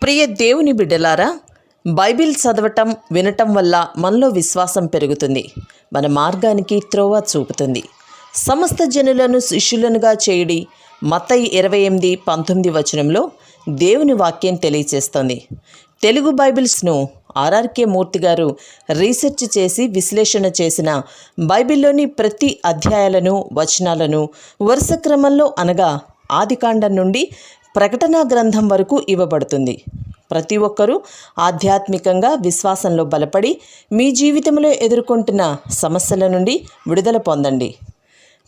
ప్రియ దేవుని బిడ్డలారా, బైబిల్ చదవటం వినటం వల్ల మనలో విశ్వాసం పెరుగుతుంది. మన మార్గానికి త్రోవ చూపుతుంది. సమస్త జనులను శిష్యులనుగా చేయుడి మత్తయి 28:19 వచనంలో దేవుని వాక్యం తెలియచేస్తోంది. తెలుగు బైబిల్స్ను ఆర్ఆర్కే మూర్తి గారు రీసెర్చ్ చేసి విశ్లేషణ చేసిన బైబిల్లోని ప్రతి అధ్యాయాలను వచనాలను వరుస క్రమంలో అనగా ఆదికాండం నుండి ప్రకటనా గ్రంథం వరకు ఇవ్వబడుతుంది. ప్రతి ఒక్కరూ ఆధ్యాత్మికంగా విశ్వాసంలో బలపడి మీ జీవితంలో ఎదుర్కొంటున్న సమస్యల నుండి విడుదల పొందండి.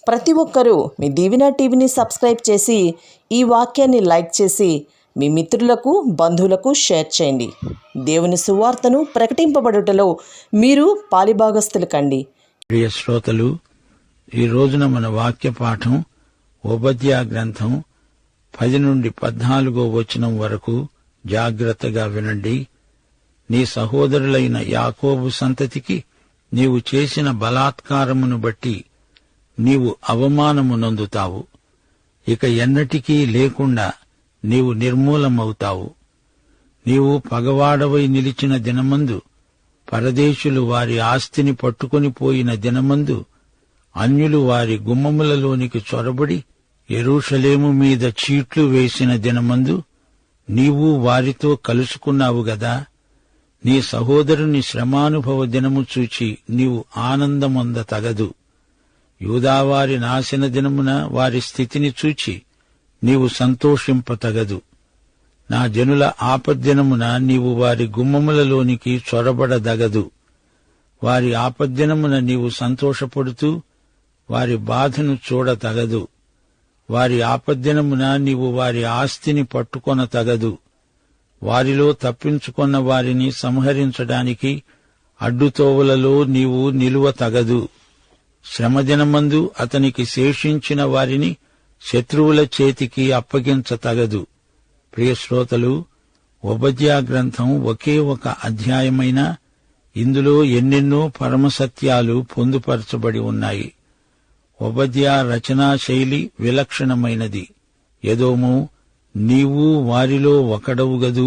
ప్రతి ఒక్కరూ మీ దీవెన టీవీని సబ్స్క్రైబ్ చేసి ఈ వాక్యాన్ని లైక్ చేసి మీ మిత్రులకు బంధువులకు షేర్ చేయండి. దేవుని సువార్తను ప్రకటింపబడుటలో మీరు పాలిభాగస్తులు కండి. ప్రియ శ్రోతలు, ఈ రోజున మన వాక్య పాఠం ఓబద్యా గ్రంథం 10 నుండి 14 వచనం వరకు జాగ్రత్తగా వినండి. నీ సహోదరులైన యాకోబు సంతతికి నీవు చేసిన బలాత్కారమును బట్టి నీవు అవమానము నొందుతావు. ఇక ఎన్నటికీ లేకుండా నీవు నిర్మూలమవుతావు. నీవు పగవాడవై నిలిచిన దినమందు, పరదేశులు వారి ఆస్తిని పట్టుకొని పోయిన దినమందు, అన్యులు వారి గుమ్మములలోనికి చొరబడి యెరూషలేము మీద చీట్లు వేసిన దినమందు నీవు వారితో కలుసుకున్నావు గదా. నీ సహోదరుని శ్రమానుభవ దినము చూచి నీవు ఆనందమొంద తగదు. యూదావారి నాశన దినమున వారి స్థితిని చూచి నీవు సంతోషింపతగదు. నా జనుల ఆపద్దినమున నీవు వారి గుమ్మములలోనికి చొరబడదగదు. వారి ఆపద్దినమున నీవు సంతోషపడుతూ వారి బాధను చూడతగదు. వారి ఆపద్దినమున నీవు వారి ఆస్తిని పట్టుకొనతగదు. వారిలో తప్పించుకొన్న వారిని సంహరించడానికి అడ్డుతోవలలో నీవు నిలువతగదు. శ్రమదినమందు అతనికి శేషించిన వారిని శత్రువుల చేతికి అప్పగించతగదు. ప్రియశ్రోతలు, ఓబద్యా గ్రంథం ఒకే ఒక అధ్యాయమైనా ఇందులో ఎన్నెన్నో పరమసత్యాలు పొందుపరచబడి ఉన్నాయి. ఓబద్యా రచనా శైలి విలక్షణమైనది. ఎదోము, నీవు వారిలో ఒకడవు గదూ.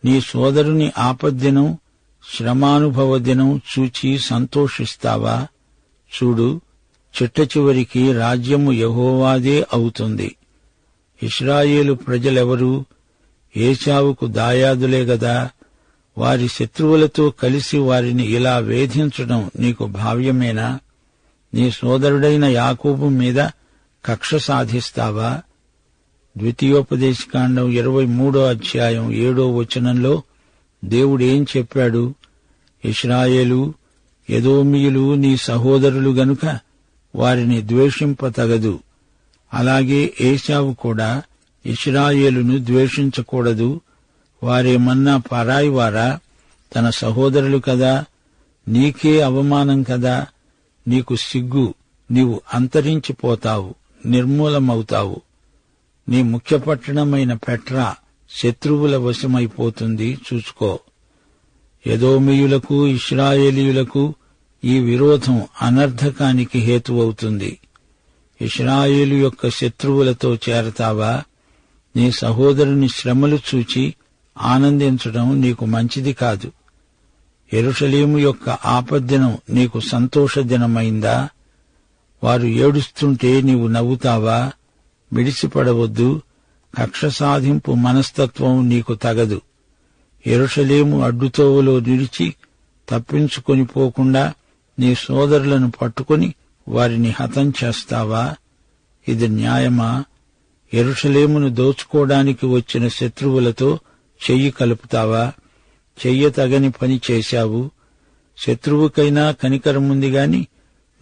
నీ సోదరుని ఆపద్దినం, శ్రమానుభవ దినం చూచి సంతోషిస్తావా? చూడు, చిట్టచివరికి రాజ్యము యెహోవాదే అవుతుంది. ఇశ్రాయేలు ప్రజలెవరు? ఏశావుకు దాయాదులే గదా. వారి శత్రువులతో కలిసి వారిని ఇలా వేధించడం నీకు భావ్యమేనా? నీ సోదరుడైన యాకోబు మీద కక్ష సాధిస్తావా? ద్వితీయోపదేశకాండం 23వ అధ్యాయం 7వ వచనంలో దేవుడేం చెప్పాడు? ఇశ్రాయేలు, ఎదోమీయులు నీ సహోదరులు గనుక వారిని ద్వేషింపతగదు. అలాగే ఏశావు కూడా ఇశ్రాయేలును ద్వేషించకూడదు. వారేమన్నా పరాయివారా? తన సహోదరులు కదా. నీకే అవమానం కదా. నీకు సిగ్గు. నీవు అంతరించిపోతావు, నిర్మూలమవుతావు. నీ ముఖ్య పట్టణమైన పెట్రా శత్రువుల వశమైపోతుంది. చూసుకో. ఎదోమీయులకు ఇశ్రాయేలీయులకు ఈ విరోధం అనర్థకానికి హేతువవుతుంది. ఇశ్రాయేలు యొక్క శత్రువులతో చేరతావా? నీ సహోదరుని శ్రమలు చూచి ఆనందించడం నీకు మంచిది కాదు. యెరూషలేము యొక్క ఆపద్దినం నీకు సంతోష దినమైందా? వారు ఏడుస్తుంటే నీవు నవ్వుతావా? మిడిసిపడవద్దు. కక్ష సాధింపు మనస్తత్వం నీకు తగదు. యెరూషలేము అడ్డుతోవలో నిలిచి తప్పించుకొని పోకుండా నీ సోదరులను పట్టుకొని వారిని హతం చేస్తావా? ఇది న్యాయమా? యెరూషలేమును దోచుకోవడానికి వచ్చిన శత్రువులతో చెయ్యి కలుపుతావా? చెయ్యతగని పని చేశావు. శత్రువుకైనా కనికరముంది గాని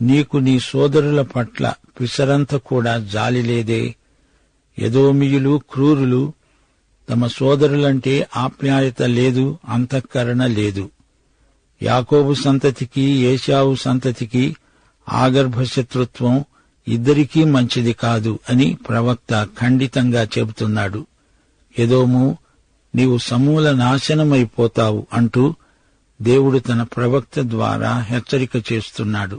నీకు నీ సోదరుల పట్ల పిసరంత కూడా జాలిలేదే. ఎదోమీయులు క్రూరులు. తమ సోదరులంటే ఆప్యాయత లేదు, అంతఃకరణ లేదు. యాకోబు సంతతికి ఏశావు సంతతికి ఆగర్భశత్రుత్వం ఇద్దరికీ మంచిది కాదు అని ప్రవక్త ఖండితంగా చెబుతున్నాడు. ఎదోము, నీవు సమూల నాశనమైపోతావు అంటూ దేవుడు తన ప్రవక్త ద్వారా హెచ్చరిక చేస్తున్నాడు.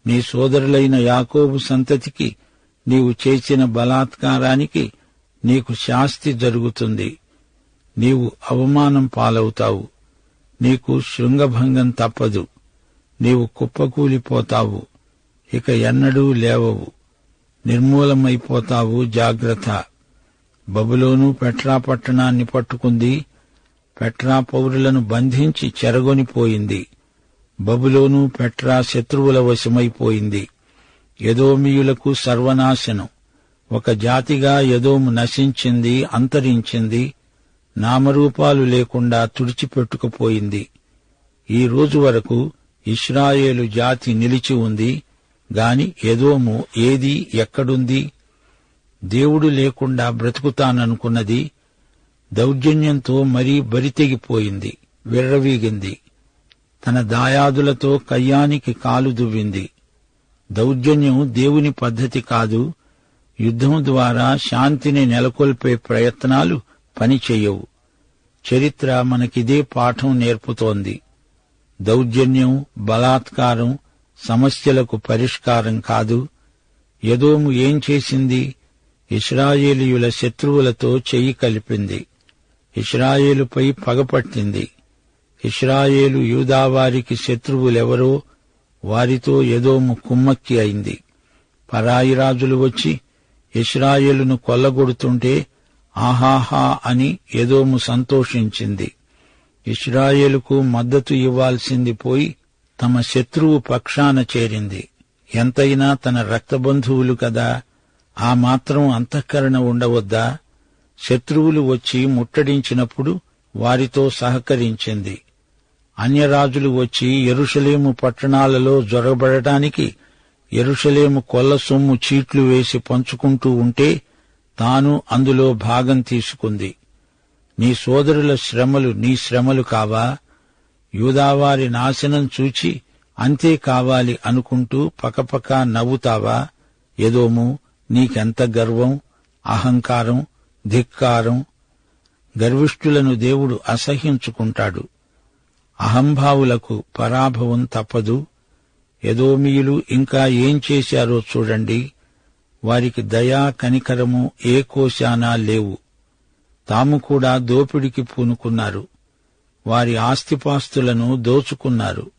నీ సోదరులైన యాకోబు సంతతికి నీవు చేసిన బలాత్కారానికి నీకు శాస్తి జరుగుతుంది. నీవు అవమానం పాలవుతావు. నీకు శృంగభంగం తప్పదు. నీవు కుప్పకూలిపోతావు. ఇక ఎన్నడూ లేవవు. నిర్మూలమైపోతావు. జాగ్రత్త. బబులోను పెట్రా పట్టణాన్ని పట్టుకుంది. పెట్రా పౌరులను బంధించి చెరగొనిపోయింది. బబులోను పెట్రా శత్రువుల వశమైపోయింది. ఎదోమీయులకు సర్వనాశనం. ఒక జాతిగా ఎదోము నశించింది, అంతరించింది. నామరూపాలు లేకుండా తుడిచిపెట్టుకుపోయింది. ఈ రోజు వరకు ఇశ్రాయేలు జాతి నిలిచి ఉంది గాని ఎదోము ఏది, ఎక్కడుంది? దేవుడు లేకుండా బ్రతుకుతాననుకున్నది దౌర్జన్యంతో మరీ బరితెగిపోయింది, విర్రవీగింది. తన దాయాదులతో కయ్యానికి కాలు దువ్వింది. దౌర్జన్యం దేవుని పద్ధతి కాదు. యుద్ధం ద్వారా శాంతిని నెలకొల్పే ప్రయత్నాలు పనిచెయ్యవు. చరిత్ర మనకిదే పాఠం నేర్పుతోంది. దౌర్జన్యం, బలాత్కారం సమస్యలకు పరిష్కారం కాదు. ఎదోము ఏం చేసింది? ఇశ్రాయేలీయుల శత్రువులతో చెయ్యి కలిపింది. ఇశ్రాయేలుపై పగపట్టింది. ఇశ్రాయేలు యూదావారికి శత్రువులెవరో వారితో ఎదోము కుమ్మక్కి అయింది. పరాయి రాజులు వచ్చి ఇశ్రాయేలును కొల్లగొడుతుంటే ఆహాహా అని ఎదోము సంతోషించింది. ఇశ్రాయేలుకు మద్దతు ఇవ్వాల్సింది పోయి తమ శత్రువు పక్షాన చేరింది. ఎంతైనా తన రక్తబంధువులు కదా, ఆ మాత్రం అంతఃకరణ ఉండవద్దా? శత్రువులు వచ్చి ముట్టడించినప్పుడు వారితో సహకరించింది. అన్యరాజులు వచ్చి యెరూషలేము పట్టణాలలో జొరబడటానికి యెరూషలేము కొల్ల సొమ్ము చీట్లు వేసి పంచుకుంటూ ఉంటే తాను అందులో భాగం తీసుకుంది. నీ సోదరుల శ్రమలు నీ శ్రమలు కావా? యూదావారి నాశనం చూచి అంతే కావాలి అనుకుంటూ పకపక నవ్వుతావా? ఎదోము, నీకెంత గర్వం, అహంకారం, ధిక్కారం! గర్విష్ఠులను దేవుడు అసహ్యించుకుంటాడు. అహంభావులకు పరాభవం తప్పదు. ఎదోమీయులు ఇంకా ఏం చేశారో చూడండి. వారికి దయా కనికరము ఏ కోశానా లేవు. తాము కూడా దోపిడికి పూనుకున్నారు. వారి ఆస్తిపాస్తులను దోచుకున్నారు.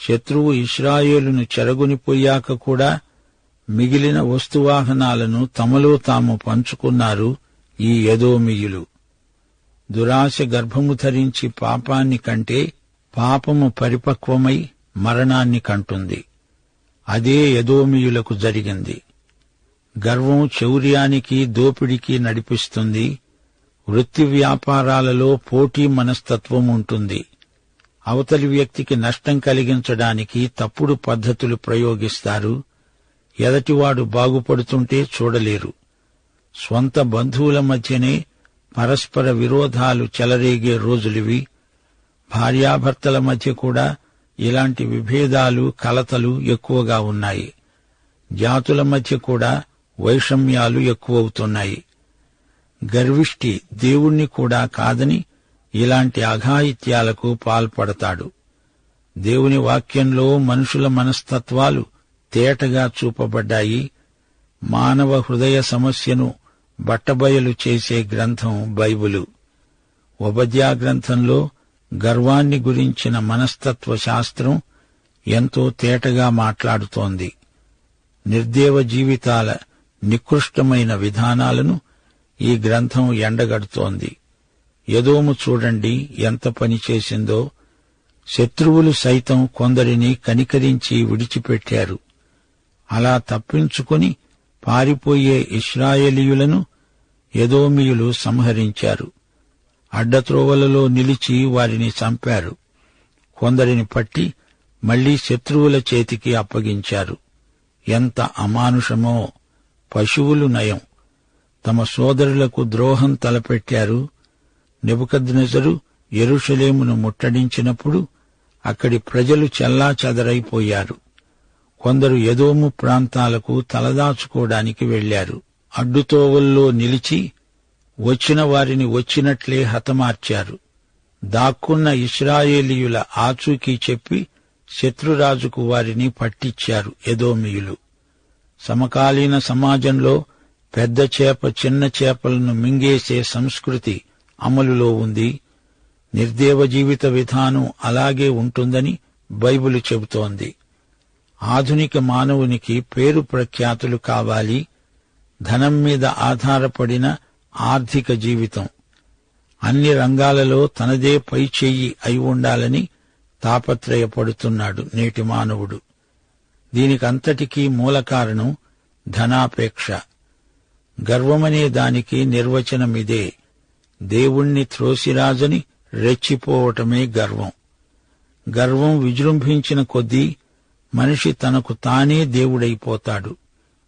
శత్రువు ఇశ్రాయేలును చెరగొనిపోయాక కూడా మిగిలిన వస్తువాహనాలను తమలో తాము పంచుకున్నారు ఈ ఎదోమీయులు. దురాశ గర్భము ధరించి పాపాన్ని కంటే పాపము పరిపక్వమై మరణాన్ని కంటుంది. అదే ఎదోమీయులకు జరిగింది. గర్వం చౌర్యానికి, దోపిడికి నడిపిస్తుంది. వృత్తి వ్యాపారాలలో పోటీ మనస్తత్వం ఉంటుంది. అవతలి వ్యక్తికి నష్టం కలిగించడానికి తప్పుడు పద్ధతులు ప్రయోగిస్తారు. ఎదటివాడు బాగుపడుతుంటే చూడలేరు. స్వంత బంధువుల మధ్యనే పరస్పర విరోధాలు చెలరేగే రోజులివి. భార్యాభర్తల మధ్య కూడా ఇలాంటి విభేదాలు, కలతలు ఎక్కువగా ఉన్నాయి. జాతుల మధ్య కూడా వైషమ్యాలు ఎక్కువవుతున్నాయి. గర్విష్టి దేవుణ్ణి కూడా కాదని ఇలాంటి అఘాయిత్యాలకు పాల్పడతాడు. దేవుని వాక్యంలో మనుషుల మనస్తత్వాలు తేటగా చూపబడ్డాయి. మానవ హృదయ సమస్యను బట్టబయలు చేసే గ్రంథం బైబిలు. ఓబద్యా గ్రంథంలో గర్వాన్ని గురించిన మనస్తత్వ శాస్త్రం ఎంతో తేటగా మాట్లాడుతోంది. నిర్దేవ జీవితాల నికృష్టమైన విధానాలను ఈ గ్రంథం ఎండగడుతోంది. ఎదోము చూడండి ఎంత పని చేసిందో. శత్రువులు సైతం కొందరిని కనికరించి విడిచిపెట్టారు. అలా తప్పించుకుని పారిపోయే ఇశ్రాయేలీయులను ఎదోమీయులు సంహరించారు. అడ్డత్రోవలలో నిలిచి వారిని చంపారు. కొందరిని పట్టి మళ్లీ శత్రువుల చేతికి అప్పగించారు. ఎంత అమానుషమో! పశువులు నయం. తమ సోదరులకు ద్రోహం తలపెట్టారు. నెబుకద్నెజరు యెరూషలేమును ముట్టడించినప్పుడు అక్కడి ప్రజలు చెల్లాచెదరైపోయారు. కొందరు ఎదోము ప్రాంతాలకు తలదాచుకోవడానికి వెళ్లారు. అడ్డుతోవల్లో నిలిచి వచ్చిన వారిని వచ్చినట్లే హతమార్చారు. దాక్కున్న ఇశ్రాయేలీయుల ఆచూకీ చెప్పి శత్రురాజుకు వారిని పట్టించారు ఎదోమీయులు. సమకాలీన సమాజంలో పెద్ద చేప చిన్న చేపలను మింగేసే సంస్కృతి అమలులో ఉంది. నిర్దేవ జీవిత విధానం అలాగే ఉంటుందని బైబిలు చెబుతోంది. ఆధునిక మానవునికి పేరు ప్రఖ్యాతులు కావాలి, ధనం మీద ఆధారపడిన ఆర్థిక జీవితం. అన్ని రంగాలలో తనదే పై చెయ్యి అయి ఉండాలని తాపత్రయపడుతున్నాడు నేటి మానవుడు. దీనికంతటికీ మూల కారణం ధనాపేక్ష. గర్వమనే దానికి నిర్వచనమిదే. దేవుణ్ణి త్రోసిరాజని రెచ్చిపోవటమే గర్వం. గర్వం విజృంభించిన కొద్దీ మనిషి తనకు తానే దేవుడైపోతాడు,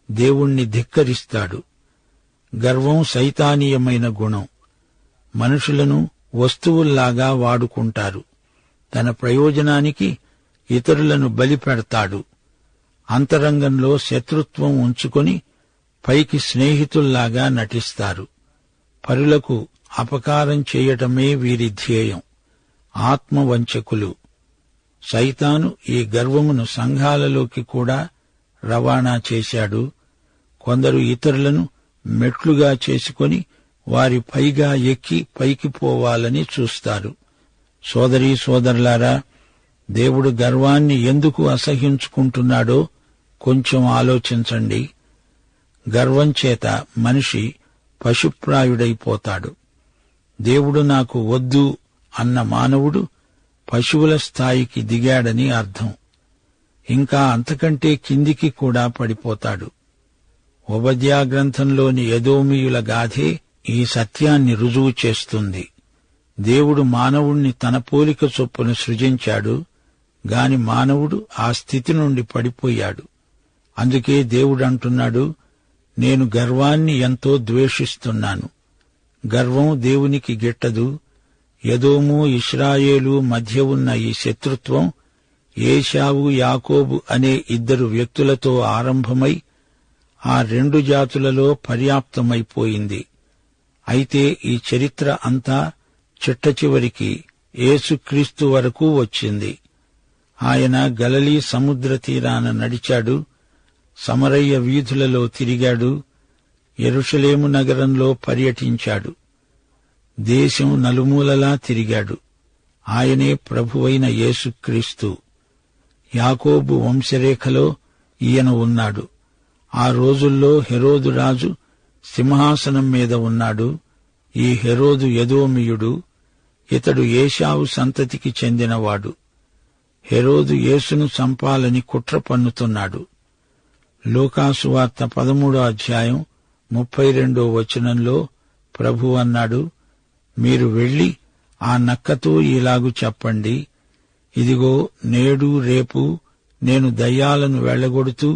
దేవుణ్ణి ధిక్కరిస్తాడు. గర్వం సైతానీయమైన గుణం. మనుషులను వస్తువుల్లాగా వాడుకుంటారు. తన ప్రయోజనానికి ఇతరులను బలిపెడతాడు. అంతరంగంలో శత్రుత్వం ఉంచుకొని పైకి స్నేహితుల్లాగా నటిస్తారు. పరులకు అపకారం చేయటమే వీరి ధ్యేయం. ఆత్మవంచకులు. సైతాను ఈ గర్వమును సంఘాలలోకి కూడా రవాణా చేశాడు. కొందరు ఇతరులను మెట్లుగా చేసుకొని వారి పైగా ఎక్కి పైకి పోవాలని చూస్తారు. సోదరీ సోదరులారా, దేవుడు గర్వాన్ని ఎందుకు అసహ్యించుకుంటున్నాడో కొంచెం ఆలోచించండి. గర్వం చేత మనిషి పశుప్రాయుడైపోతాడు. దేవుడు నాకు వద్దు అన్న మానవుడు పశువుల స్థాయికి దిగాడని అర్థం. ఇంకా అంతకంటే కిందికి కూడా పడిపోతాడు. ఓబద్యా గ్రంథంలోని ఎదోమీయుల గాథే ఈ సత్యాన్ని రుజువు చేస్తుంది. దేవుడు మానవుణ్ణి తన పోలిక చొప్పున సృజించాడు గాని మానవుడు ఆ స్థితి నుండి పడిపోయాడు. అందుకే దేవుడంటున్నాడు, నేను గర్వాన్ని ఎంతో ద్వేషిస్తున్నాను. గర్వం దేవునికి గిట్టదు. ఎదోము ఇశ్రాయేలు మధ్య ఉన్న ఈ శత్రుత్వం ఏశావు యాకోబు అనే ఇద్దరు వ్యక్తులతో ఆరంభమై ఆ రెండు జాతులలో పర్యాప్తమైపోయింది. అయితే ఈ చరిత్ర అంతా చిట్టచివరికి యేసుక్రీస్తు వరకు వచ్చింది. ఆయన గలిలీ సముద్ర తీరాన నడిచాడు, సమరయ్య వీధులలో తిరిగాడు, యెరూషలేము నగరంలో పర్యటించాడు, దేశం నలుమూలలా తిరిగాడు. ఆయనే ప్రభువైన యేసుక్రీస్తు. యాకోబు వంశరేఖలో ఈయన ఉన్నాడు. ఆ రోజుల్లో హెరోదు రాజు సింహాసనం మీద ఉన్నాడు. ఈ హెరోదు ఎదోమీయుడు. ఇతడు ఏశావు సంతతికి చెందినవాడు. హెరోదు యేసును చంపాలని కుట్ర పన్నుతున్నాడు. లూకాసు వార్త 13వ అధ్యాయం 32వ వచనంలో ప్రభువు అన్నాడు, మీరు వెళ్లి ఆ నక్కతో ఇలాగు చెప్పండి, ఇదిగో నేడు రేపు నేను దయ్యాలను వెళ్లగొడుతూ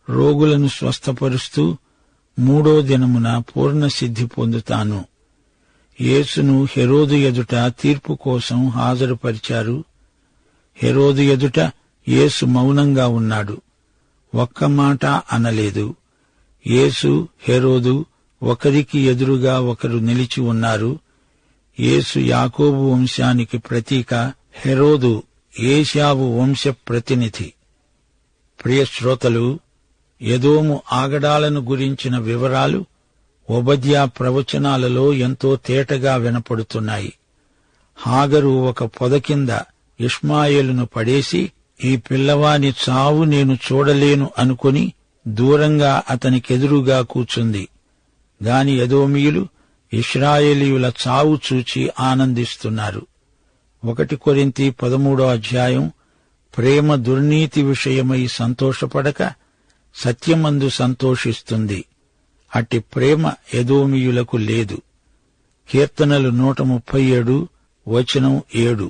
రోగులను స్వస్థపరుస్తూ 3వ దినమున పూర్ణ సిద్ధి పొందుతాను. యేసును హెరోదు ఎదుట తీర్పు కోసం హాజరుపరిచారు. హెరోదు ఎదుట యేసు మౌనంగా ఉన్నాడు. ఒక్క మాట అనలేదు. యేసు హెరోదు ఒకరికి ఎదురుగా ఒకరు నిలిచి ఉన్నారు. యేసు యాకోబు వంశానికి ప్రతీక, హెరోదు ఏశావు వంశ ప్రతినిధి. ప్రియ శ్రోతలు, ఎదోము ఆగడాలను గురించిన వివరాలు ఓబద్యా ప్రవచనాలలో ఎంతో తేటగా వినపడుతున్నాయి. హాగరు ఒక పొద కింద ఇష్మాయేలును పడేసి, ఈ పిల్లవాని చావు నేను చూడలేను అనుకుని దూరంగా అతనికెదురుగా కూచుంది. గాని ఎదోమీయులు ఇశ్రాయేలీయుల చావు చూచి ఆనందిస్తున్నారు. 1 కొరింథీ 13వ అధ్యాయం, ప్రేమ దుర్నీతి విషయమై సంతోషపడక సత్యమందు సంతోషిస్తుంది. అట్టి ప్రేమ ఎదోమీయులకు లేదు. కీర్తనలు 137 వచనం 7,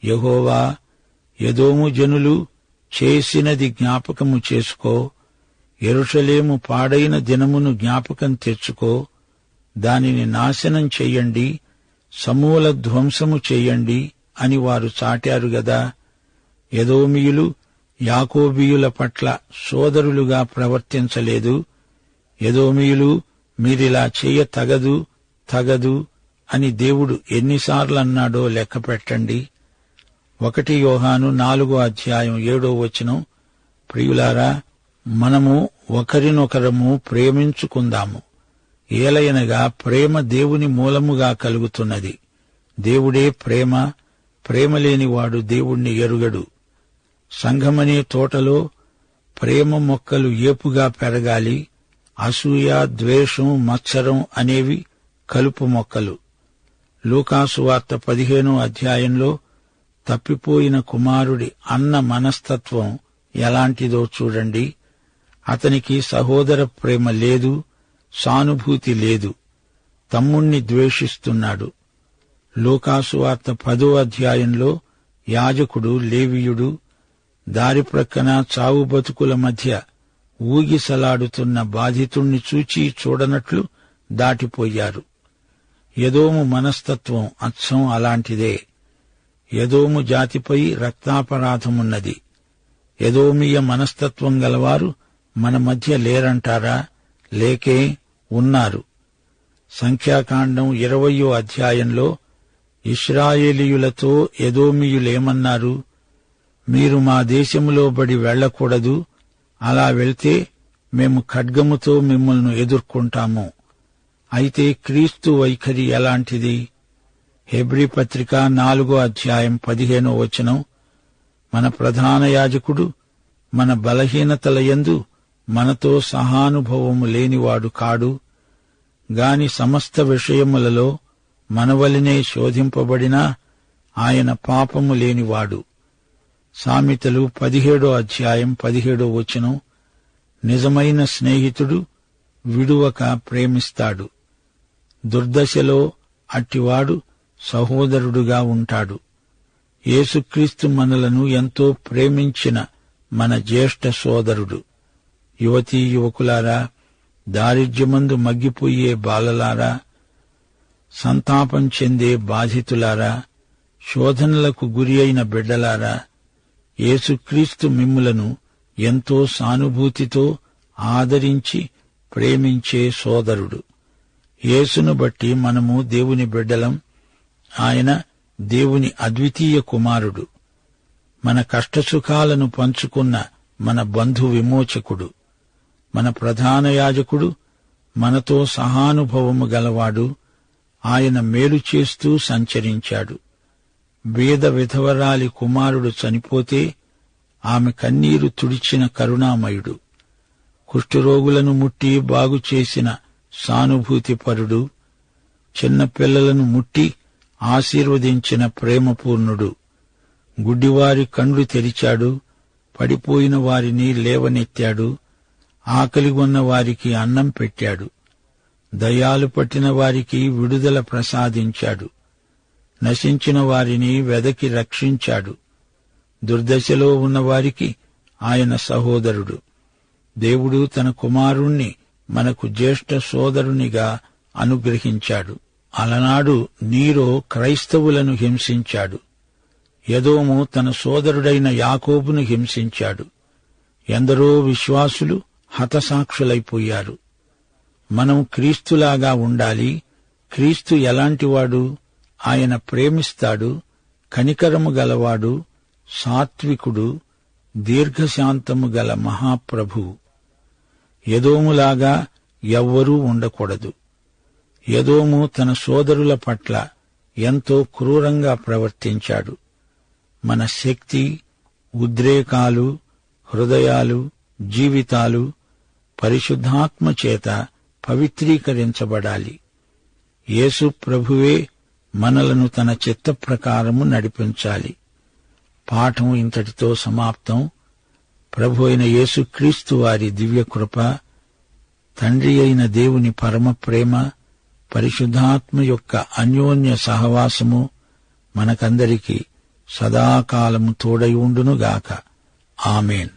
యెహోవా, ఎదోము జనులు చేసినది జ్ఞాపకము చేసుకో, యెరూషలేము పాడైన దినమును జ్ఞాపకం తెచ్చుకో, దానిని నాశనం చెయ్యండి, సమూల ధ్వంసము చెయ్యండి అని వారు చాటారు గదా. ఎదోమీయులు యాకోబీయుల పట్ల సోదరులుగా ప్రవర్తించలేదు. ఎదోమీయులు మీరిలా చెయ్య తగదు అని దేవుడు ఎన్నిసార్లన్నాడో లెక్క పెట్టండి. 1 యోహాను 4వ అధ్యాయం 7వ వచనం, ప్రియులారా, మనము ఒకరినొకరము ప్రేమించుకుందాము, ఏలయనగా ప్రేమ దేవుని మూలముగా కలుగుతున్నది. దేవుడే ప్రేమ, ప్రేమలేనివాడు దేవుణ్ణి ఎరుగడు. సంఘమనే తోటలో ప్రేమ మొక్కలు ఏపుగా పెరగాలి. అసూయ, ద్వేషం, మత్సరం అనేవి కలుపు మొక్కలు. లూకాసు వార్త 15వ అధ్యాయంలో తప్పిపోయిన కుమారుడి అన్న మనస్తత్వం ఎలాంటిదో చూడండి. అతనికి సహోదర ప్రేమ లేదు, సానుభూతి లేదు. తమ్ముణ్ణి ద్వేషిస్తున్నాడు. లూకాసు వార్త 10వ అధ్యాయంలో యాజకుడు, లేవీయుడు దారి ప్రక్కన చావు బతుకుల మధ్య ఊగిసలాడుతున్న బాధితుణ్ణి చూచి చూడనట్లు దాటిపోయారు. ఎదోము మనస్తత్వం అచ్చం అలాంటిదే. ఎదోము జాతిపై రక్తాపరాధమున్నది. ఎదోమీయ మనస్తత్వం గలవారు మన మధ్య లేరంటారా? లేకే ఉన్నారు. సంఖ్యాకాండం 20వ అధ్యాయంలో ఇశ్రాయేలీయులతో ఎదోమీయులేమన్నారు? మీరు మా దేశములో బడి వెళ్లకూడదు, అలా వెళ్తే మేము ఖడ్గముతో మిమ్మల్ని ఎదుర్కొంటాము. అయితే క్రీస్తు వైఖరి ఎలాంటిది? హెబ్రీ పత్రిక 4వ అధ్యాయం 15వ వచనం, మన ప్రధాన యాజకుడు మన బలహీనతల యందు మనతో సహానుభవము లేనివాడు కాడు గాని సమస్త విషయములలో మనవలనే శోధింపబడినా ఆయన పాపము లేనివాడు. సామెతలు 17వ అధ్యాయం 17వ వచనం, నిజమైన స్నేహితుడు విడువక ప్రేమిస్తాడు. దుర్దశలో అట్టివాడు సహోదరుడుగా ఉంటాడు. యేసుక్రీస్తు మనలను ఎంతో ప్రేమించిన మన జ్యేష్ఠ సోదరుడు. యువతీ యువకులారా, దారిద్ర్యమందు మగ్గిపోయే బాలలారా, సంతాపం చెందే బాధితులారా, శోధనలకు గురి అయిన బిడ్డలారా, యేసుక్రీస్తు మిమ్ములను ఎంతో సానుభూతితో ఆదరించి ప్రేమించే సోదరుడు. యేసును బట్టి మనము దేవుని బిడ్డలం. ఆయన దేవుని అద్వితీయ కుమారుడు. మన కష్టసుఖాలను పంచుకున్న మన బంధు విమోచకుడు. మన ప్రధాన యాజకుడు మనతో సహానుభవము గలవాడు. ఆయన మేలు చేస్తూ సంచరించాడు. బీద విధవరాలి కుమారుడు చనిపోతే ఆమె కన్నీరు తుడిచిన కరుణామయుడు. కుష్ఠరోగులను ముట్టి బాగుచేసిన సానుభూతిపరుడు. చిన్నపిల్లలను ముట్టి ఆశీర్వదించిన ప్రేమపూర్ణుడు. గుడ్డివారి కండ్లు తెరిచాడు. పడిపోయిన వారిని లేవనెత్తాడు. ఆకలిగొన్న వారికి అన్నం పెట్టాడు. దయ్యాలు పట్టిన వారికి విడుదల ప్రసాదించాడు. నశించిన వారిని వెదకి రక్షించాడు. దుర్దశలో ఉన్నవారికి ఆయన సహోదరుడు. దేవుడు తన కుమారుణ్ణి మనకు జ్యేష్ఠ సోదరునిగా అనుగ్రహించాడు. అలనాడు నీరో క్రైస్తవులను హింసించాడు. ఎదోము తన సోదరుడైన యాకోబును హింసించాడు. ఎందరో విశ్వాసులు హతసాక్షులైపోయారు. మనం క్రీస్తులాగా ఉండాలి. క్రీస్తు ఎలాంటివాడు? ఆయన ప్రేమిస్తాడు, కనికరము గలవాడు, సాత్వికుడు, దీర్ఘశాంతము గల మహాప్రభువు. ఎదోములాగా ఎవ్వరూ ఉండకూడదు. ఎదోము తన సోదరుల పట్ల ఎంతో క్రూరంగా ప్రవర్తించాడు. మన శక్తి, ఉద్రేకాలు, హృదయాలు, జీవితాలు పరిశుద్ధాత్మ చేత పవిత్రీకరించబడాలి. యేసు ప్రభువే మనలను తన చిత్త ప్రకారము నడిపించాలి. పాఠం ఇంతటితో సమాప్తం. ప్రభు అయిన యేసుక్రీస్తు వారి దివ్యకృప, తండ్రి అయిన దేవుని పరమ ప్రేమ, పరిశుద్ధాత్మ యొక్క అన్యోన్య సహవాసము మనకందరికీ సదాకాలము తోడై ఉండునుగాక. ఆమేన్.